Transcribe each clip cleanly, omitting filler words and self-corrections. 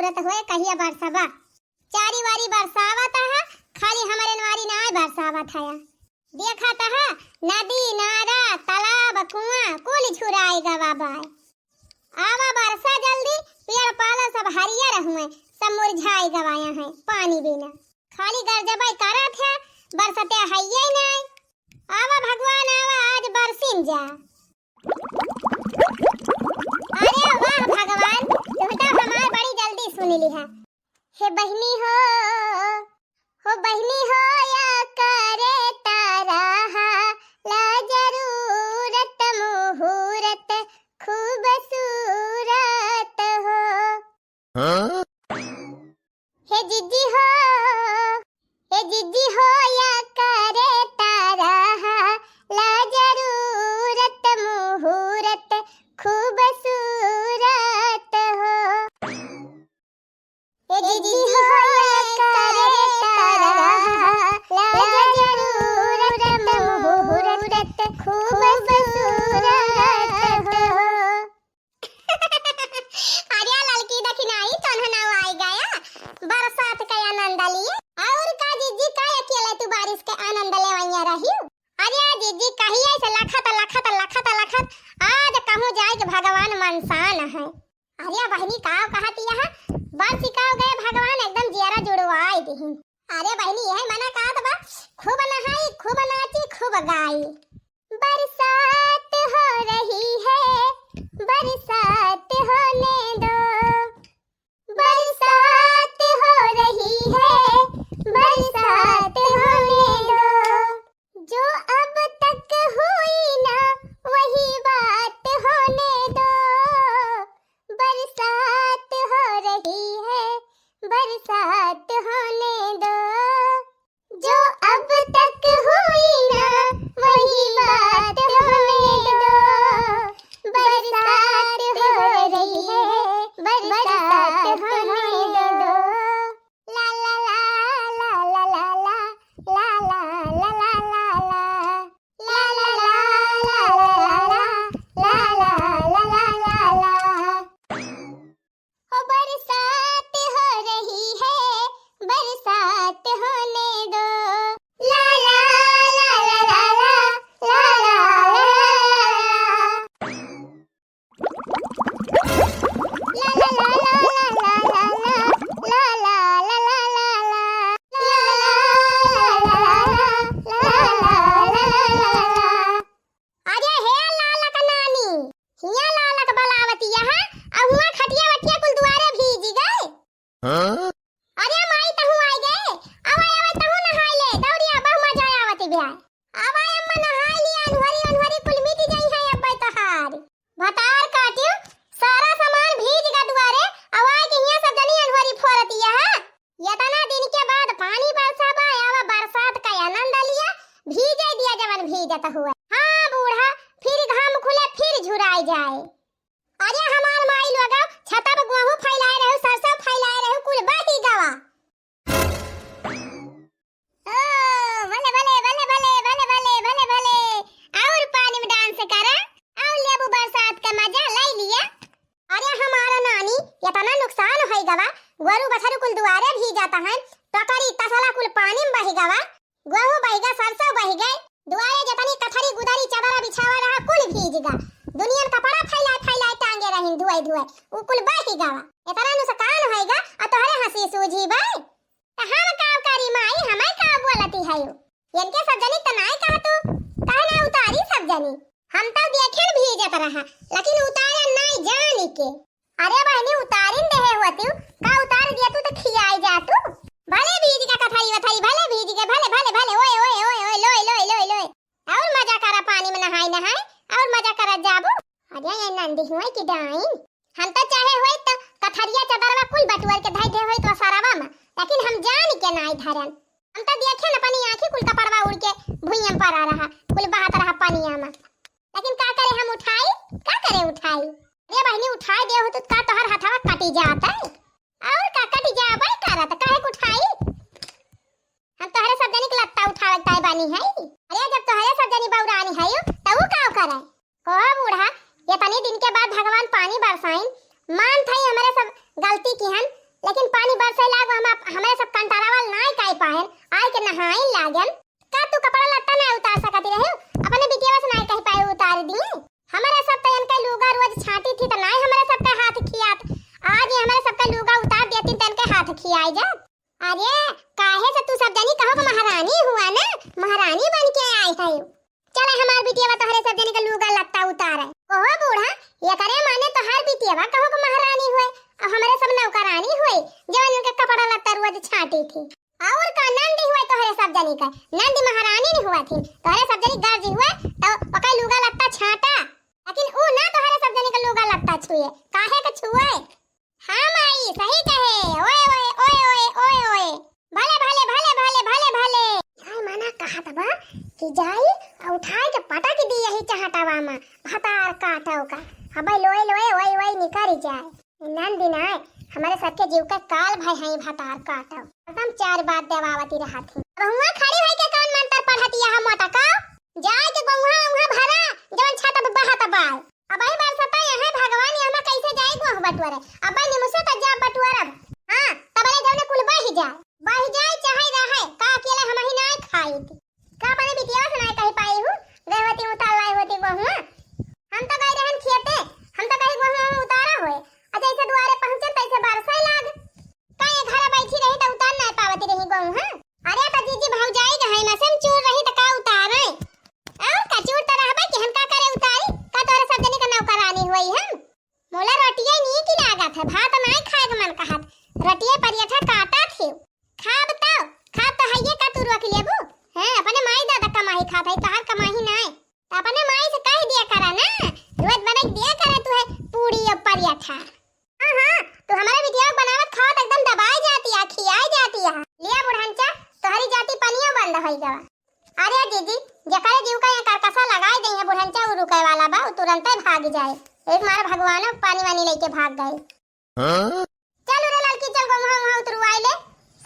मुहूर्त होए कहिया बरसाबा। चारी वारी बरसावत है, खाली हमारे नवारी ना बरसावत है। देखा था नदी नारा तालाब कुआं कुल छुराएगा बाबा। आवा बरसा जल्दी, पेड़ पाला सब हरियर हुए, सब मुरझाए गवाया है पानी बिना। खाली गरजबा करत है, बरसते हइये नहीं। आवा भगवान आवा आज बरसिन जा। अरे वाह भगवान, तुम तो हमार बड़ी जल्दी सुन ली है। हे बहनी हो बहनी हो या करे तारा ला जरूरत मुहूर्त खूबसूरत हो। हे जिज्जी हो या करे तारा ला जरूरत मुहूर्त खूबसूरत हो। हे जिज्जी हो या करे तारा ला जरूरत मुहूर्त खूबसूरत हो। अरे लड़की दखिनाई तन्हना आई गया बरसात का आनंद लिए। और का जीजी का अकेले तू बारिश के आनंद लेवैया रही। अरे जीजी कहिए से लखत आज कहूं जाए कि भगवान मनसान है। अरे बहनी का कहती है बस सिखाओ गए भगवान एकदम जियारा जुड़वाई दिहिन। अरे बहनी यह मना कहत बा खूब नहाई खूब नाची खूब गाई। बरसात हो रही है बरसात होने दो। बरसात हो रही है बरसात होने दो। जो अब तक हुई ना वही बात होने दो। बरसात हो रही है बरसात होने दो। जो अब तक हुई ना वही बात होने दो। बरसात हो रही है बरसात होने दो। ला ला ला ला ला ला ला ला ला ला ला ला ला ला ला ला ला ला ला। हो बरसात हो रही है बरसात होने दो। ला ला ला ला ला ला ला ला अरे माई तहु आई गए। आवा तहु नहाई ले दौड़िया बहु मजा आवत बिया। आवा अम्मा नहाई लिया अनहरी कुल मिट गई है अब तहार। भतार काटियो सारा सामान भीज गा दुआरे। आवाज के हिया सब जनी अनहरी फोरतिया है। यतना दिन के बाद पानी बरसाबा आवा बरसात का आनंद लिया। भीजे दिया जवन भीजत हुआ। हां बूढ़ा फिर घाम खुले फिर झुराई जाए। अरे हमार माई लोग छता पे गेहूं फैलाए रहे सरसों फैलाए रहे कुल बाटी गवा। ओ भले भले भले भले भले भले भले भले और पानी में डांस करा और लेबू बरसात का मजा ले लिया। अरे हमारा नानी इतना नुकसान होई गवा। गोरु बछरू कुल दुआरे भी जाता है टकरी तसला कुल पानी में बही गवा। गेहूं बही गया सरसों बही गए दुआरे जतनी कथरी गुदरी चादर बिछावा रहा कुल भीज गा। दुनिया कपड़ा फैलाए टांगे रहिन धुआई उ कुल बही गवा। इतना नुकसान होएगा आ तोहरे हंसी सूझी बे। त हम काव करी माई हमें का बोलती है यो। इनके सब जनी त नाय कहा तू काहे ना उतारी सब जनी। हम तो देखे भीजत रहा लेकिन उतारे नहीं जानी के। अरे बहनी उतारिन देहे होती का उतार दिया तू तो खियाई जा तू। भले भीज का कथरी वथरी भले भीज के भले भले भले ओए ओए ओए ओए लोय लोय लोय लोय और मजा करा पानी में नहाई और मजा करा जाबू। अरे ये नंदी हुई कि डाइन हम तो चाहे होई त कथरिया चदरवा कुल बटुअर के धइ दे होई तो सारावा में लेकिन हम जान के नाई धरन। हम तो देखे न अपनी आंखें कुल कपड़वा उड़ के भुइयां पर आ रहा कुल बहात रहा पानिया में। लेकिन का करे हम उठाई का करे उठाई। अरे बहनी उठाई दे हो तो का तोहर हथवा कटी जाता है और का कटी जाबे करत काहे को उठाई। हम तोहरे सब जनी के लत्ता उठावत ताई बानी है। अरे जब तोहरे सब जनी बौरानी है त उ का करे को बूढ़ा। इतने दिन के बाद भगवान पानी बरसाइन मान थई हमारे सब गलती की हन लेकिन पानी बरसे लाग हमारे सब कंटारावल नाय काई पाहन आय के नहाई लागन का तू कपड़ा लत्ता ना उतार सकती रहे अपने बिटिया से नाय कहीं पाए उतार दी हमारे सब तयन के लुगा रोज छाटी थी तो नाय हमारे सब का हाथ खियात आज ही हमारे सब का लुगा उतार देती तन के हाथ खियाई जा अरे काहे से तू सब जनी कहो महारानी हुआ ना महारानी बन के आई है चले हमार बिटिया तो हरे सब जनी का लुगा लत्ता उतारे कहो बूढ़ा ये करे माने तो हर बिटिया कहो को महारानी हुए और हमारे सब नौकरानी हुए जवन उनके कपड़ा लत्ता रोज छाटी थी और का नंदी हुए तो हरे सब जनी का नंदी महारानी नहीं हुआ थी तो हरे सब जनी गर्जी हुए तो ओका लुगा लत्ता छाटा लेकिन ऊ ना तो हरे सब जनी का लुगा लत्ता छुए काहे का छुए हां माई सही कहे ओए ओए ओए ओए ओए ओए भले भले भले भले भले भले हाय माना कहा था बा कि जाई और उठाए के पटा के दी यही चाहटावा में भतार काटो का हबे लोए लोए ओए ओए निकल जाए नंदी ना हमारे सबके जीव का काल भाई हई भतार काटो एकदम चार बात देवावती रहा थी बहुआ खड़ी होई के कौन मंत्र पढ़ती है मोटा का जाए के बहुआ उहा भरा जवन छाता पे बहाता बाल अब आई बार सता है भगवान हम कैसे जाए को बटुरे अब आई मुझसे त जा बटुरे हां तबले जवने कुल बही जाए चाहे रहे का अकेले हम ही ना खाई थी का बने बिटिया से ना कहि पाई हूं देवती उतार लाई होती बहुआ हम तो गई रहन खेते हम तो कहीं बहुआ में उतारा होए जैसे दुआरे पहुंचे तैसे बरसाई लाग काहे घर बैठी रही त उतार ना पावती रही गऊ हां अरे त जीजी भाव जाई गए ना सेम चूर रही त का उतारे और का चूर त रहबे कि हम का करे उतारी का तोरे सब जनी का नौकरानी होई हम मोला रोटियां नी की लागत है भात नहीं खाए के मन कहत रोटियां परियठा काटा थी खा बताओ खा तो हइये का तू रख लेबू हैं अपने माई दादा कमाई खात है तहार कमाई नहीं त अपने माई से कह दिया करा ना रोज बना दिया करे तू है पूरी और परियठा हां तो हमारे बिटिया बनावत खात एकदम दबाई जाती है खियाई जाती है लिया बुढ़ंचा तोहरी जाति पनियो बंद होई गवा अरे दीदी जकरे जीव का यहाँ करकसा लगाई दई है बुढ़ंचा उ रुके वाला बा उ तुरंत ही भाग जाए एक मार भगवान पानी वानी लेके भाग गए चल रे लड़की चल गो वहां उतरवाई ले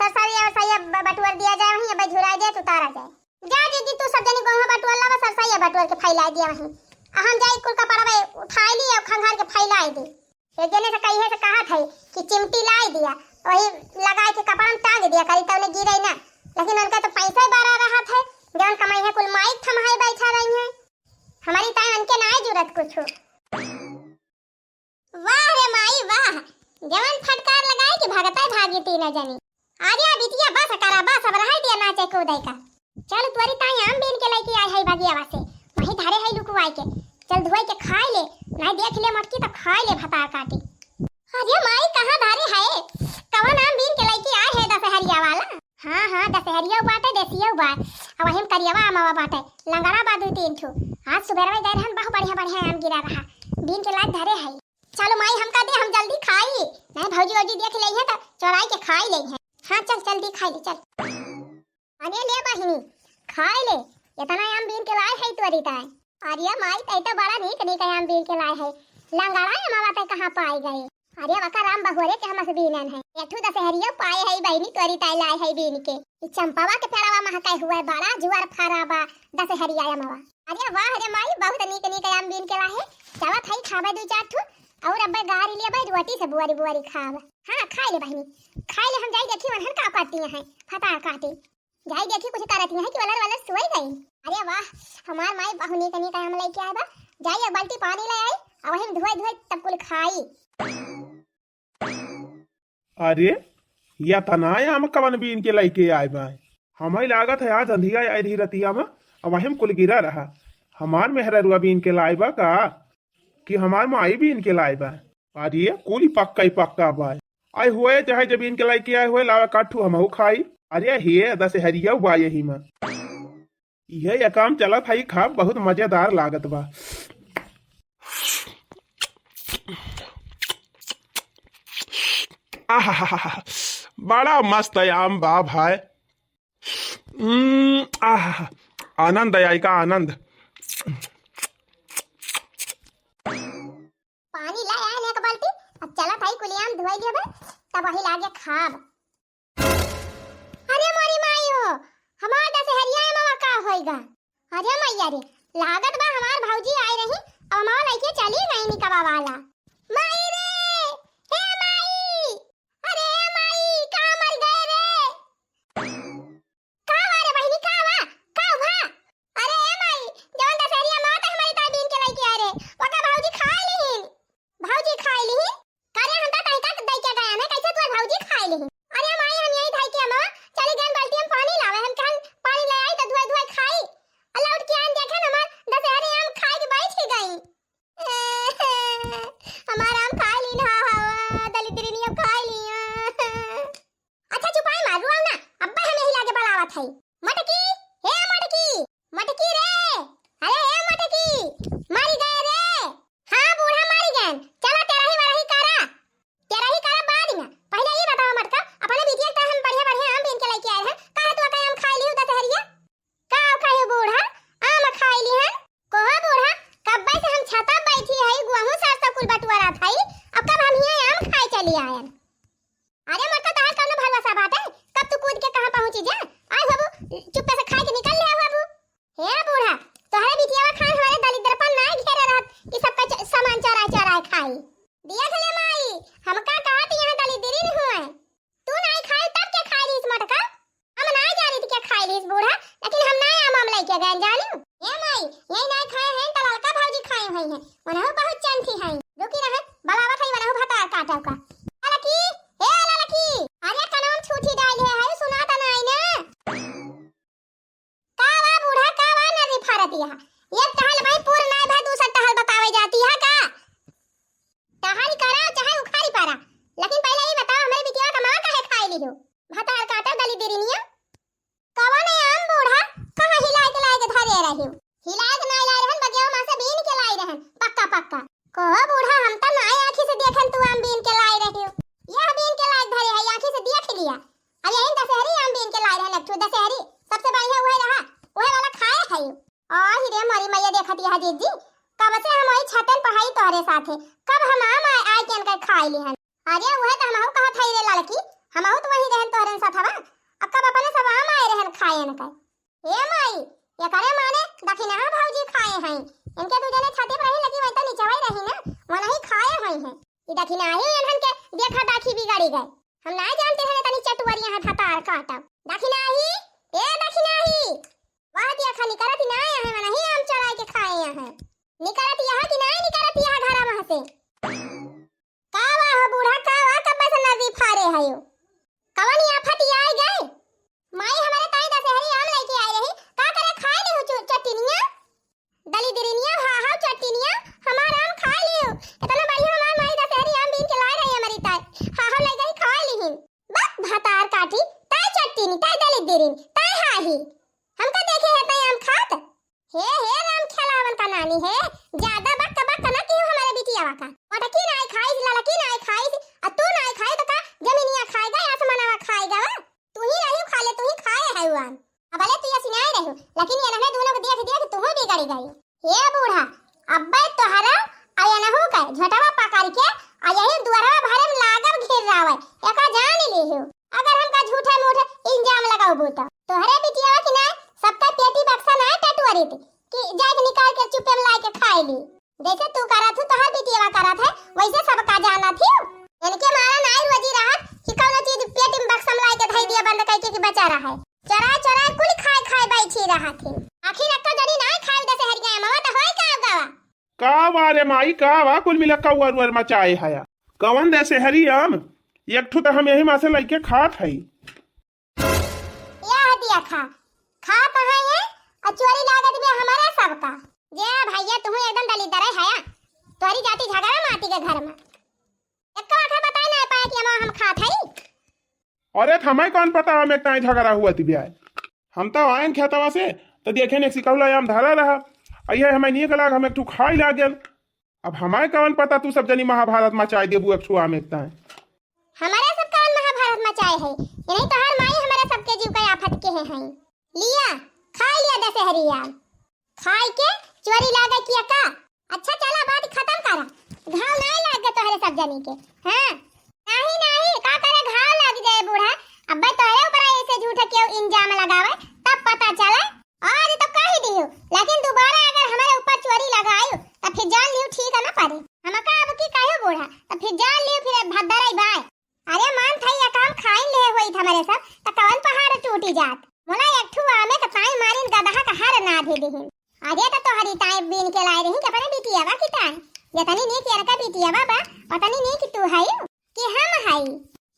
सरसरी और सैया बटुअर दिया जाए वहीं अब झुराई दे तो उतारा जाए जा दीदी तू सब जनी गोहा बटुअर लावा सरसरी बटुअर के फैला दिया वहीं हम जाई कुल का पड़वे उठाई ली और खंगार के फैलाई दी एक जने से कही है से कहा था कि चिमटी लाई दिया वही लगा के कपड़ा में टांग दिया करी तो उन्हें गिरे ना लेकिन उनका तो पैसा ही बारा रहा था जौन कमाई है कुल माइक थमाए बैठा रही है हमारी ताई उनके ना जरूरत कुछ वाह रे माई वाह जवन फटकार लगाए कि भगता भागी तीन जनी आजा बिटिया बस करा बस अब रह दिया नाचे कूदे का चल तोरी ताई आम बीन के लेके आई है बगियावा से वही धारे है लुकवाई के चल धोई के खाई ले नहीं देख ले मटकी तो खाई ले भता काटी अरे माई कहां धारे है कवन आम बीन के लेके आए है दशहरिया वाला हां दशहरिया बाटे देसिया बा अब हम करियावा आमावा बाटे लंगड़ा बादू तीन ठो आज सुबह में गए हम बहुत बढ़िया बढ़िया आम गिरा रहा बीन के लायक धारे है चलो माई हमका दे हम जल्दी खाई नहीं भौजी ओजी देख ले है तो चोराई के खाई ले है हां चल जल्दी खाई ले चल अरे ले बहिनी खाई ले इतना आम बीन के लाए है तोरी ताई अरे माई तै तो बड़ा नीक नीक आम बीन के लाए है लंगड़ा मावा तै कहां पाई गए अरे वका राम बहुरे के हमस बीनन है एठू दशहरिया पाए है बहिनी तोरी ताई लाए है बीन के ई चंपावा के पेड़ावा महकाई हुआ बड़ा जुआर फराबा दशहरिया मावा अरे वाह रे माई बहुत नीक नीक आम बीन के लाए है चला थाई खाबे दू चार ठू और अब्बे गारी ले भाई रोटी से बुआरी बुआरी खाब हां खाई ले बहिनी खाई ले हम जाई देखी वहन का काटती है फटा काटी जाई देखी कुछ करती है कि वाला वाला सोई गई अरे वाह हमार माई बहुनी कनी का हम लेके आए बा जाई एक बाल्टी पानी ले आई और हम धोई धोई तब कुल खाई अरे या तनाय हम कवन बीन के लेके आए बा हमें लागत है आज अंधिया आई रही रतिया में अब हम कुल गिरा रहा हमार मेहररुआ बीन के लाए बा का कि हमार माई बीन के लाए बा अरे कुल पक्का ही पक्का बा आई हुए चाहे जब बीन के लेके आए हुए लावा काठू हम खाई अरे ये दशहरिया बा यही में यह काम चला था खा बहुत मजेदार लागत बा आहा बड़ा मस्त आम बा भाई आनंद आई का आनंद पानी ला आए ने एक बाल्टी अब चला थाई कुलियाम धोई देबे तब वही लागे खाब अरे मोरी माई हो हमार दशहरिया मामा का होएगा अरे मैया रे लागत बा हमार भौजी आई रही और मां लेके चली गई निकवा वाला माई रे हे माई अरे मारी गए रे। हाँ बूढ़ा मारी गए। चला तेरा ही करा बाद में। पहले ये बताओ मटका अपने बिटिया का हम बढ़िया बढ़िया आम बीन के लेके आए हैं। काहे तू का आम खाई ली दशहरिया? का खाई बूढ़ा? आम खाई ली है। कहो बूढ़ा कब से हम छता बैठी है गुहू सरसों कुल बटुआरा थाई। अब कब हम ये आम खाई चली आए। अरे मटका तार कौन भरवसा बात है? कब तू कूद के कहां पहुंची जा? आय बाबू चुप से खा के निकल ले बाबू। हे बूढ़ा तोहरे बिटिया खान हमारे दलिद्रपन ना घेरे रहत कि सबका सामान चरा खाई। देख ले माई हमका कहत यहां दलिद्री नहीं हुए। तू नहीं खाई तब के खाई लीस मटका? हम नहीं जानी थी क्या खाई लीस बूढ़ा, लेकिन हम नहीं आम लेके गए जानी। हे माई यही नहीं खाए हैं त लड़का भौजी खाए हुए हैं। वनहु बहुत चंथी हैं। रुकी रहे बलावा खाई वनहु भाता काटव का। लड़की हे लड़की अरे कनाम छूटी डाल है सुनाता नहीं ना। कावा बूढ़ा कावा नदी फारती है। ये टहल भाई पूर्ण नहीं भाई दूसरा टहल बतावे जाती है का? टहल करा चाहे उखाड़ी पारा, लेकिन पहले ये बताओ हमारे बिटिया का मां काहे खाई ली हो? भाता काटा दली देरिनिया कावा ने आम बूढ़ा कहां हिलाए के लाए के धरे रही हो? हिलाए के नहीं लाई रहन बगिया मां से बीन के लाई रहन पक्का। कहो बूढ़ा हम त नहीं आंखी से देखन तू आम बीन के लाई रही हो। यह बीन के लाई धरे है आंखी से देख लिया। अब यही दशहरी आम बीन के लाई रहन लट्टू दशहरी सबसे बढ़िया वही रहा। वही वाला खाए है आ ही रे मरी मैया देखत यह जीजी कब से हम वही छतन पढ़ाई तोरे साथे कब हम आम आए के अनकर खाई ली हन। अरे वह त हमहु कहत हई रे लड़की हमहु तो वही रहन तोरे साथवा। अब कब अपने सब आम आए रहन खाए अनकर। हे माई ये करे माने दखिना भौजी खाए हैं इनके दू जने छाते पर रही लगी वही त नीचवाई रही ना वना ही खाए हैं है। ई दखिना ही इनहन के देखा दाखी बिगाड़ी गए। हम ना जानते हैं तनी चटवरिया हाथ तार काटब। दखिना ही ए दखिना ही वाह दिया खाली करत ना है वना ही आम चढ़ाई के खाए हैं। निकलत यह कि नहीं निकलत यह घरा में से कावा हो बूढ़ा कावा कब से नदी फारे है यो कवन आफत आई गए। माई हमारे ताई दशहरी आम लेके आई रही का करे खाए ले हो चटनिया दली दिरिनिया हा चटनिया हमार आम खा लियो। इतना बढ़िया हमार माई दशहरी आम बीन के ला रही हमारी ताई हा ले गई खा लीहिन। बक भातार काठी ताई चटनी ताई दली दिरिन ताई हाही हम तो देखे है ताई आम खात। हे राम खेलावन का नानी है ज्यादा बक ना क्यों हमारे बिटिया का मटकी नहीं खाई लड़की नहीं खाई और तू नहीं खाई तो का जमीनिया खाएगा आसमानवा खाएगा? तू ही रही खा ले तू ही खाए है वन। अब भले तू ये सुनाई रही लेकिन ये नहे दोनों को देख तू ही बिगड़ गई। हे बूढ़ा अब्बे तोहरा आया न हो गए झटवा पकड़ के आ यही दुआरा भरे में लागब घेर रावे एका जान ले हो। अगर हमका झूठे मूठे इल्जाम लगाओ तो तोहरे बिटिया की ना सबका पेटी बक्सा ना टटुआरी थी कि जाके निकाल के चुप्पे में ला के खाई ली। जैसे तू करा तू तोहर बिटिया करा था वैसे सबका जाना थी। इनके मारा नाई रोजी रहा कि कोनो चीज पेटी में बक्सा में ला के धई दिया बंद करके कि बचा रहा है। चरा कुल खाए बैठी रहा थी। आखिर अक्का जड़ी ना खाई दशहरी के मामा तो होई का गावा का वारे माई का वा कुल मिला का वर मचाए हया कवन दशहरी आम एक ठो तो हम यही मासे लेके खात हई। यह दिया खा कहां है और चोरी लागत भी हमारा सबका। जे भैया तू एकदम दलिद्र है तोरी जाति झगड़ा माटी के घर में एक आखिर बता ना पाए कि हम खात हई। अरे हमें कौन पता हमें कहीं झगड़ा हुआ थी ब्याह हम तो आयन खेतवा से तो देखे ने सिकौला आम धरा रहा अये हमें नहीं गला हमें एक खाई लागल। अब हमें कौन पता तू सब जनी महाभारत मचाए देबू एक छुआ में इतना हमारे सब कौन महाभारत मचाए है ये नहीं तो हर माई हमारे सबके जीव का आफत के हैं लिया खा लिया दशहरी आम खाई के चोरी लागे किया का। अच्छा चला बात खत्म करा घाव नहीं लागे तोहरे सब जनी के। हां नहीं का करे घाव लग जाए बूढ़ा अब तोहरे ऊपर ऐसे झूठे क्यों इल्जाम लगावे तब पता चले। आज तो कह ही दियो लेकिन दोबारा अगर हमारे ऊपर चोरी लगायो तो फिर जान लियो ठीक है ना पारे हमका अब की कहियो बूढ़ा तो फिर जान लियो फिर भद्दराई बाय। अरे मान थई या काम खाई ले होई हमारे सब तो कवन पहाड़ टूटी जात मोला एक ठू आमे का ताई मारिन गदहा का हार ना दे देहिन। अरे तो तोहरी ताई बीन के लाई रही के अपने बिटियावा की ताई जतनी नहीं कि का बिटियावा बा पतनी नहीं कि तू हई कि हम हई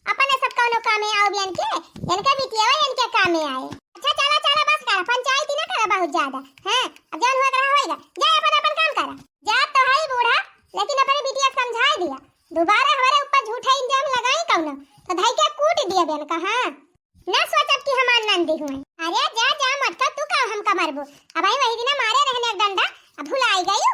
अपने सब कौनो कामे आओ बियन के इनका बिटियावा इनके कामे आए। अच्छा चला बस कर पंचायती ना कर बहुत ज्यादा हैं अब जान हुआ रहा होएगा जा अपन काम कर जा तो हई बूढ़ा लेकिन अपने बिटिया समझा दिया दोबारा हमारे ऊपर झूठा इल्जाम लगाई कौनो तो धाई के कूट दिया बेन का। हां ना सोचत कि हमार नंदी हुए। अरे जा मत कर तू का हम का मारबो अब वही दिन मारे रहने एक डंडा अब भुलाई गई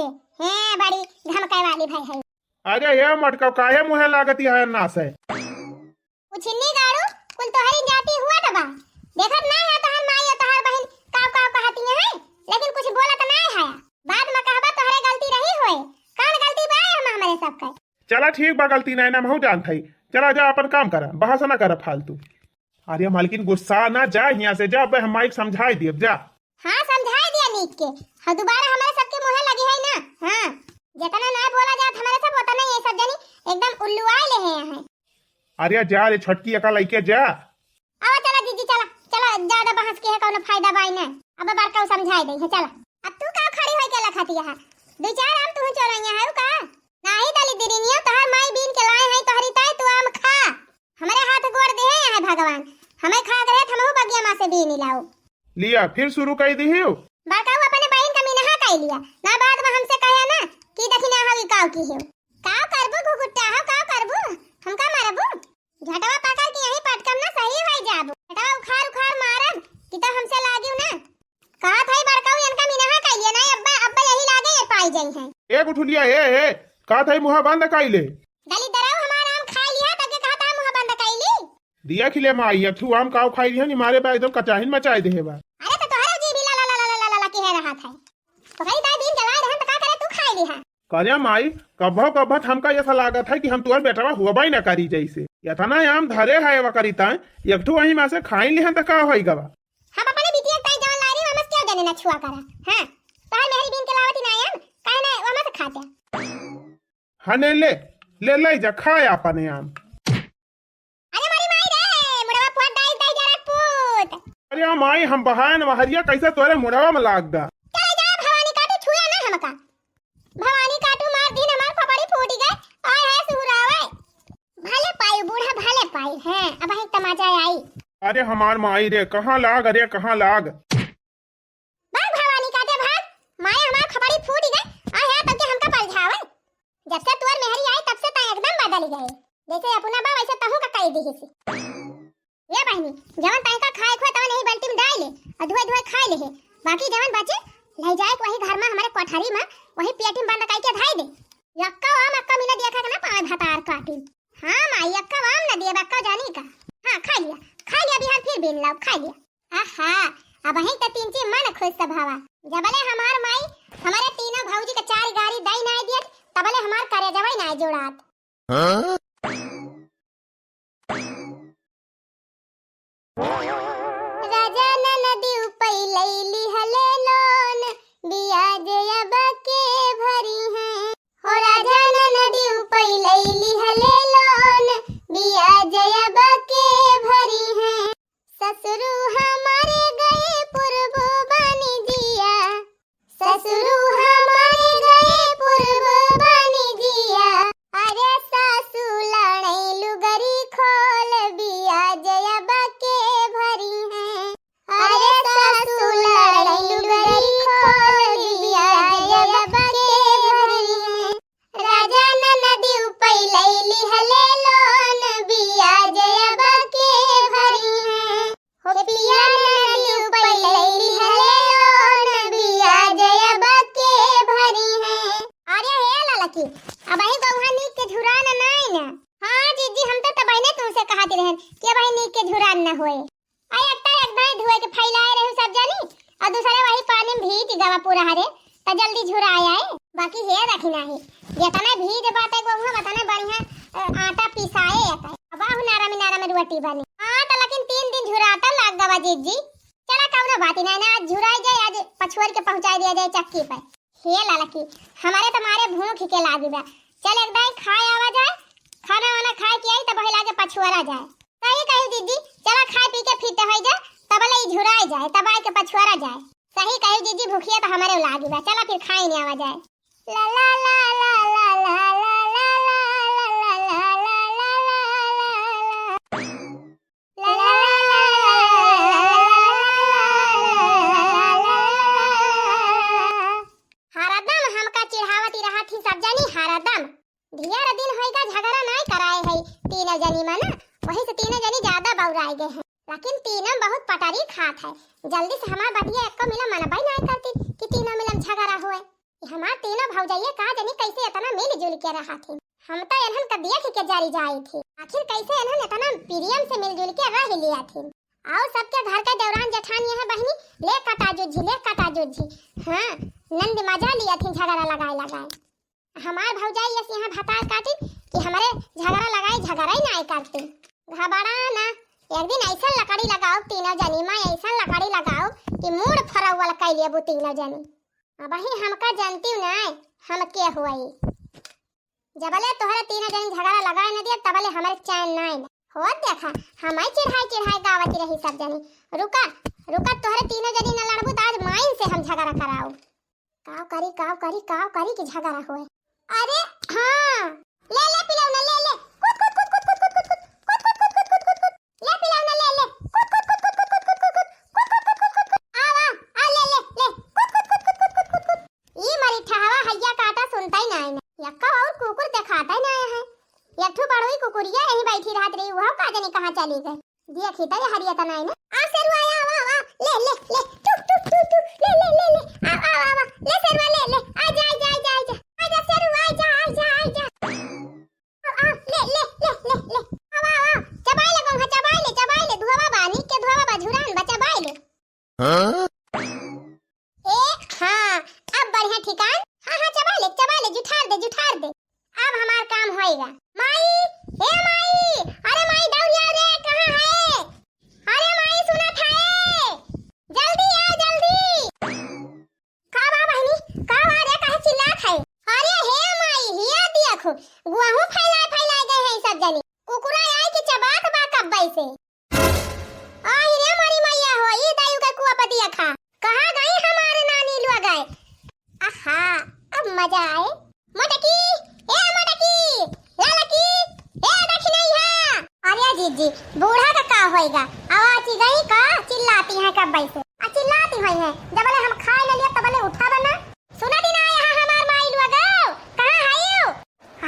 से। हैं बड़ी धमकाए वाली भाई है। अरे ये मटका काहे मुहे लागती है ना से उछिन्नी गाड़ू कुल तोहरी जाति हुआ तबा। देखत ना है तोहर माई और तोहर बहन काव काव कहती है, लेकिन कुछ बोलत ना है। बाद में कहबा तोहरे गलती रही होए। कौन गलती बा हमारे सबके? चला ठीक बा, गलती नहीं ना महू जान थई। चला जा अपन काम करा, बहस ना कर फालतू। अरे मालकिन गुस्सा ना जा, यहाँ से जा। हम माइक समझाई दिए जा। हाँ समझाई दिया नीक के। हाँ दोबारा हमारे सबके मुँह लगी है ना। हाँ जितना ना बोला जात हमारे सब उतना ये सब जनी एकदम उल्लू आए ले हैं। अरे जा रे छटकी अका लइके जा। आवा चला जीजी चला चला, ज्यादा बहस के है कोनो फायदा बाई ना। अब बार समझाई दे है चला। अब तू का खड़ी होई के लखती है? दो चार आम तू चोरैया है का? नाही दली दिरिनियो तोहर माई बीन के लाए है तोहरी ताई तू आम खा। हमारे हाथ गोड़ दे है भगवान। हमें खा गए हमहु बगिया मां से बीन लाओ। लिया फिर शुरू कर दिहियो। बाकाऊ अपने बहन का मीनहा कई लिया ना, बाद में हमसे कहे ना कि दखिना हवी काव की है। काव करबू घुघुट्टा हो काव करबू हमका मारबू। झटवा पकड़ के यही पटकम ना सही होई जाबू। झटवा उखाड़ उखाड़ मारब कि तो हमसे लागियो ना। कहा थाई बड़काऊ इनका मीनहा कई लिया ना, अब्बा अब्बा यही लागे ये पाई जाई है। एक उठुलिया हे का थाई मुहा बंद काइले। गली दराव हमारा आम खा लिया तके कहता मुंह बंद कइली। दिया खिले माई अब तू आम काव खाई लिया नी मारे पे एकदम कचाहिन मचाई दे बा। अरे तो तोहरा जी भी ला ला ला ला ला ला के रहा था। तो कई दाई दिन चलाए रहन तो का करे तू खाई लिहा। करिया माई कभो कभत हमका ऐसा लागत है कि हम तुअर बेटवा हुआ ना करी जैसे यथना आम धरे है वा करीता एक ठू वही में से खाई लिहन त का होई गवा। हम अपने बिटिया ताई जवन लारी हमस क्यों जने ना छुआ करा। हां तोहर मेहरी बिन के लावती ना आम काहे ना वमा से खाते। हने ले जा खाए अपने आम। अरे मारी माई रे मुड़वा फट डाई दाई जरा पूत। अरे माई हम बहान वहरिया कैसे तोरे मुड़वा में लाग दा। चले जा भवानी काटू छुया ना हमका। भवानी काटू मार दिन हमार खोपड़ी फूट गए और है सुहरावे। भले पाई बूढ़ा भले पाई है अब है तमाचा आई। अरे हमार माई रे कहाँ लाग, अरे कहाँ लाग। भाग भवानी काटे भाग। माए हमार खोपड़ी फूट गए और है तब के हमका पलझावे। जब से तुअर मेहरी आई तब से ता एकदम बदल गए। जैसे अपना बा वैसे तहु का कई दी हिसी। ये बहनी जवन ताई का खाए खोए तवन नहीं बाल्टी में डाल ले और धोए धोए खा ले। बाकी जवन बचे ले जाए वही घर में हमारे कोठरी में वही पेटी में बंद काई के धाई दे। यक्का वाम अक्का मिला दिया खा ना पावे भतार काटी। हां माई यक्का वाम ना दिए बक्का जानी का। हां खा लिया बिहार फिर बिन लाओ खा लिया। आहा अब वही त तीन ची मन खुश सभावा। जबले हमार माई हमारे तीनों भौजी के चार गाड़ी दई ना दिए तबले हमार करे जवई ना जोड़ात। राजा नदी उपई लैली हले लोन बियाज अब के भरी है। हो राजा नदी उपई लैली हले लोन बियाज अब के भरी है। ससुरु हमारे गए पूर्व बानी दिया। ससुरु हमारे गए पूर्व बानी दिया। अरे सासू लड़ई लुगरी खोल बियाज अब के भरी है। अरे सासू लड़ई लुगरी खोल बियाज अब के भरी है। राजा नदी उपई लैली हले लोन बियाज अब के भरी है। हो पिया नदी उपई लैली हले लोन बियाज अब के भरी है। अरे हे ललकी अब ही गौहा नीक के झुरान नहीं ना। हां जीजी हम तो तबने तुमसे कहते रहन कि अब ही नीक के झुरान न होए। आई एक दाई धुए के फैलाए रहे सब जानी और दूसरे वही पानी में भीज गवा पूरा हरे त जल्दी झुराए आए। बाकी हे रखी नहीं जेतना भीज बाटे गौहा बताने बढ़िया आटा पिसाए आता। अब आहु नारा में रोटी बनी। हां त लेकिन 3 दिन झुराता लाग गवा जीजी। चला कौनो बात नहीं ना आज झुराई जाए आज पछुआर के पहुंचा दिया जाए चक्की पे। हे ललकी हमारे तुम्हारे भूख के लागी बा। चल एक दाई खाए आवा जाए खाना वाना खाए के आई तब हिला के पछुआरा जाए। सही कही दीदी चला खाए पी के फिट हो जा तब ले झुराई जाए तब आए के पछुआरा जाए। सही कही दीदी भूखिया तो हमारे लागी बा। चला फिर खाए नहीं आवा जाए। ला ला ला ला ला ला ला ला ला ला ढियारा दिन होएगा झगड़ा नहीं कराए है तीनों जनी में ना। वही से तीनों जनी ज्यादा बौराए गए हैं। लेकिन तीनों बहुत पटारी खात है। जल्दी से हमार बटिया एक को मिला मनबाई नहीं करती कि तीनों मिलन झगड़ा होए। हमार तीनों भौजाइया का जानी कैसे इतना मिलजुल के रहा थे। हम तो इन्हन का देख के जारी जाए थे, आखिर कैसे इन्हन इतना प्रियम से मिलजुल के रह लिया थे। और सबके घर के दौरान जठान यहाँ बहनी ले कटा जुझी हाँ नंद मजा लिया थे झगड़ा लगाए। हमार भौजाई ऐसे यहाँ भतार काटी कि हमारे झगड़ा ही ना काटते। घबरा ना, एक दिन ऐसा लकड़ी लगाओ तीनों जनी में, ऐसा लकड़ी लगाओ कि मूड फरवल कैलिए वो तीनों जनी। अब ही हमका जानती हूँ ना हम के हुई, जबले तोहरे तीनों जनी झगड़ा लगाए न दिया तबले हमारे चैन ना हो। देखा हमारी चिढ़ाई गावती रही सब जनी। रुका तोहरे तीनों जनी न लड़बू तो आज माइन से हम झगड़ा कराओ। काव करी कि झगड़ा होए। अरे हाँ ले पिलाओ ना ले ले पिलाओ ना ले आ ले ये मरी ठहवा हैया काटा सुनता ही ना यक्का और कुकुर दिखाता ही ना है। यठू बड़ोई कुकुरिया यहीं बैठी रात रही, वह का जाने कहां चली गई। देखी तो हरिया तना है ना। आ सेरू आया वा ले टुक ले आ ले सेरू ले आजा सेरू आजा ले चबाई ले गोंगा चबाई ले धुआवा बानी के धुआवा बझुरान बचा बाई ले। हां हां अब बढ़िया ठिकान। हां चबाई ले जुठार दे अब हमार काम होएगा। माई अरे माई दौड़िया रे कहां है। अरे माई सुना था जल्दी आ जल्दी। का बा बहनी का आ रे काहे चिल्लात है। अरे हे माई हिया देखो गुआहू फैला गए हैं सब जनी। कुकुरा आए कि चबात बा कब्बई से। आ रे मारी मैया हो ई दायु का कुआ पतिया खा कहां गई हमारे नानी लुआ गए। आहा अब मजा आए। मोटकी लालकी देखी नहीं है। अरे जीजी बूढ़ा का होएगा आवाज ही गई का चिल्लाती है कब्बई से। चिल्लाती हुई है जबले हम खाए न लिया तबले उठा बना सुना दी ना यहाँ हमार माई लुआ गओ कहां आइयो।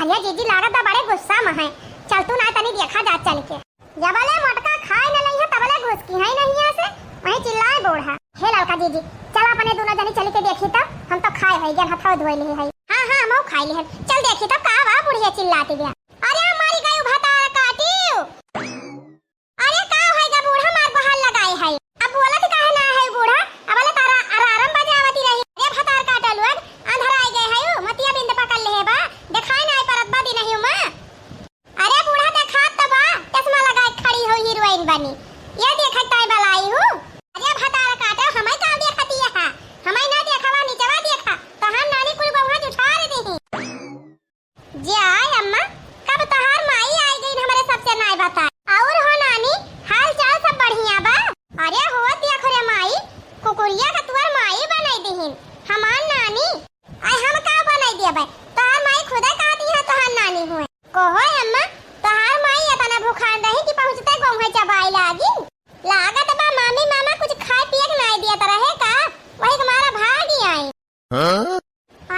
अरे जीजी लागत बड़े गुस्सा में है, चल तू ना तनी देखा जा चल के। जबले मोटका खाए न नहीं है तबले घुस की है नहीं यहाँ से वही चिल्लाए बूढ़ा। हे लड़का जीजी चल अपने दोनों जनी चल के देखी तब हम तो खाए है गन हथवा धोए ले है। हां मौ खाई ले है चल देखी तब का बा बुढ़िया चिल्लाती गया। अरे मारी गई भतार काटियो। अरे का होएगा बूढ़ा मार को हाल लगाए है। अब बोलत काहे ना है बूढ़ा अबले तारा आराम बजावती रही। अरे भतार काटल वन अंधर आ गए है मतिया बिंद पकड़ ले है बा देखाई ना परत बा दी नहीं मां। अरे बूढ़ा देखा तब चश्मा लगाए खड़ी हो हीरोइन बनी ये देखत ताई बलाई हूं। अरे भतार काटे हमें का देखती है हमें ना देखवा नीचवा देखा तो हम नानी कुल बहुआ उठा दी जाय अम्मा कब तहार माई आई गई हमारे सबसे नाई बता। और हो नानी हाल चाल सब बढ़िया बा। अरे हो देखो रे माई कुकुरिया का तुअर माई बनाई दीहिन हमार नानी। आई हम का बनाई दिया बे तहार माई खुदा कहती है तहार नानी हुए कोहो अम्मा तहार माई इतना भूखान रही कि पहुंचते गोंघे चबाई लागी। लागत बा मामी मामा कुछ खाए पिए के नहीं दिया तरह है का वही हमारा भागी आई।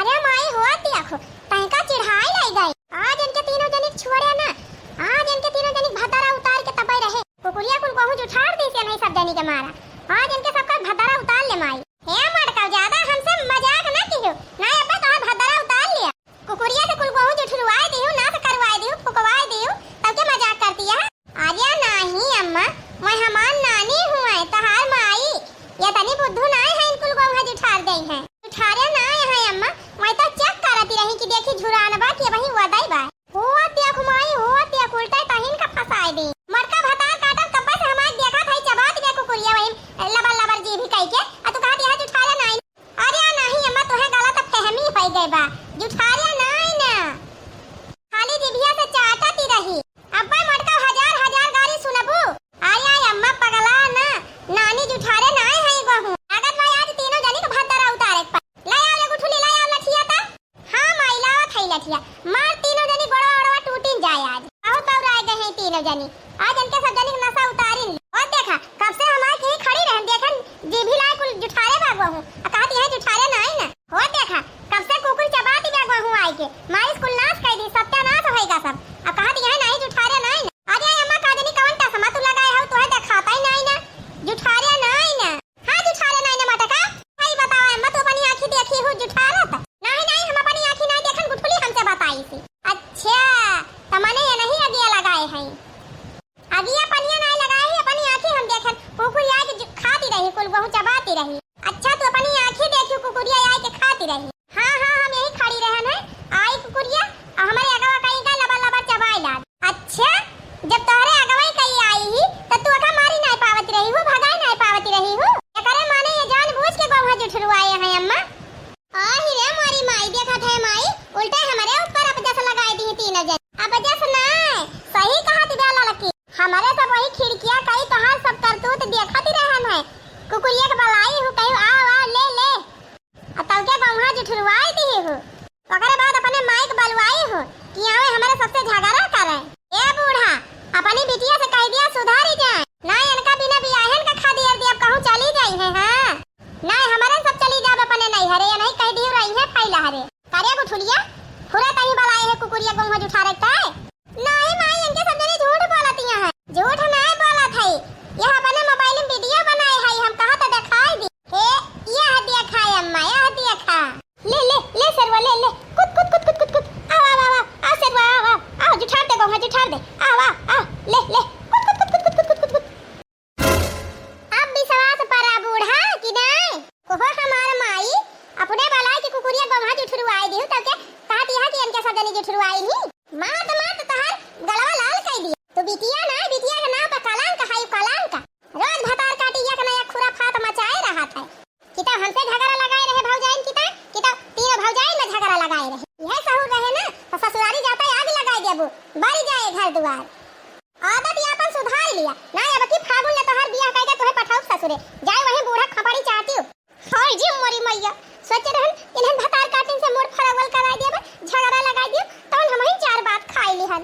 अरे माई हो देखो तहका चिढ़ाई लाई गई। आज इनके तीनों जनिक छोड़े ना, आज इनके तीनों जनिक भतारा उतार के तपई रहे। कुकुरिया कुल बहु उठाड़ दी से नहीं सब जनी के मारा आज इनके सबका भतारा उतार ले माई। हे मड़का ज्यादा हमसे मजाक ना कियो ना अब्बा तो भतारा उतार लिया। कुकुरिया के कुल बहु उठरवाए दियो ना तो करवाए दियो फुकवाए दियो तब के मजाक करती है। अरे नहीं अम्मा मैं हमार नानी हूं तहार माई ये तनी बुद्धू ना है इनकुल बहु उठाड़ दे है उठारे ना है अम्मा मैं तो चेक करती रही कि देखी झुरान बा कि वही वदाई बा हुआ देख माई हुआ देख उल्टा तहिन का फसाई दे मरका भतार काटल कब्बा से हमार देखा थाई चबात के कुकुरिया वही लबर जी भी कह के आ तू कहा दिया जुठारे नहीं। अरे नहीं अम्मा तोहे गलत फहमी हो गई बा जुठारे नहीं ना खाली जिभिया से चाटती रही। अब्बा मटका हजार गाड़ी सुनबू। अरे अम्मा पगला ना नानी जुठारे नहीं है गहू लागत भाई आज तीनों जनी को भतारा उतारे पर ले आओ ले गुठली ले आओ लठिया ता। हां माई लाओ थई लठिया मार तीनों जनी गोड़ा टूटिन जाए आज बहुत बार आ गए हैं तीनों जनी आज इनके सब जनी नशा उतारिन। और देखा कब से हमार की खड़ी रहन देखन जीभी लाए कुल जुठारे भागवा हूं कहती है जुठारे नहीं ना। हो देखा कब से कुकुर चबाती भागवा हूं आई के माई स्कूल नाश कर दी सत्यानाश होएगा सब अब कहती है नहीं जुठारे नहीं ना। अरे अम्मा का जनी कवन चश्मा तू लगाए हो तोहे दिखाता ही नहीं ना जुठारे नहीं ना। हां जुठारे नहीं ना मटका भाई बताओ अम्मा तू अपनी आंखें देखी हो जुठारा था उल्टा हमारे ऊपर अब जैसे लगाई दी तीन जन। अब जैसे ना सही कहा थी बेला लकी, हमारे सब वही खिड़कियां कहीं कहां सब करतूत देखत ही रहन है। कुकुरिया के बलाई हूं कहीं आ ले ले अब तब के गौहा जुठुरवाई दी हूं। ओकरे बाद अपने माइक बलवाई हूं कि आवे हमारे सबसे झगड़ा करे। ए बूढ़ा अपनी बिटिया से कह दिया सुधारी जाए ना, इनका बिना बियाहन का खा दिया दिया कहूं चली जाई है। हां नहीं हमारे सब चली जाब अपने नहीं हरे नहीं कह दी रही है फैला हरे कार्य गुठुलिया पूरा कहीं बलाए है कुकुरिया गौहा जुठा रखता है। नहीं माई इनके सब जने झूठ बोलती हैं, झूठ नहीं बोलत है। यह अपने मोबाइल में वीडियो बनाए है, हम कहा तो दिखाई दी हे यह देखा अम्मा यह देखा। ले ले ले सरवा ले ले कुत कुत कुत कुत कुत कुत आ आ आ आ सरवा आ जुठा दे गौहा जुठा दे आ ले ले कुत कुत कुत कुत कुत कुत कुत। अब विश्वास परा बूढ़ा कि नहीं कोहो हमार माई अपने बलाय के कुकुरिया गौहा जुठुरवाई दी तब के कहा दिया कि इनके सब जने जुठुरवाई नहीं। मात तहर गलवा लाल कह दिया तो बिटिया के नाम पर कलंक है कलंक। रोज भतार काटिया के नया खुरा फात मचाए रहा था कि तब हमसे झगड़ा लगाए रहे भौजाइन की तब तीनों भौजाइन में झगड़ा लगाए रहे। यह सहूर रहे ना तो ससुरारी जाता आग लगाए देबू बढ़ जाए घर द्वार। आदत यापन सुधार लिया ना अब की फागुन ले तोहर बियाह कह के तोहे पठाऊ ससुरे जाए वही बूढ़ा खपड़ी चाहती हूं। हाय जी मोरी मैया सोचे रहन इन्हन भतार काटिन से मोर फरवल कराई देबे झगड़ा लगाई दियो तौन हम ही चार बात खाई लिहन।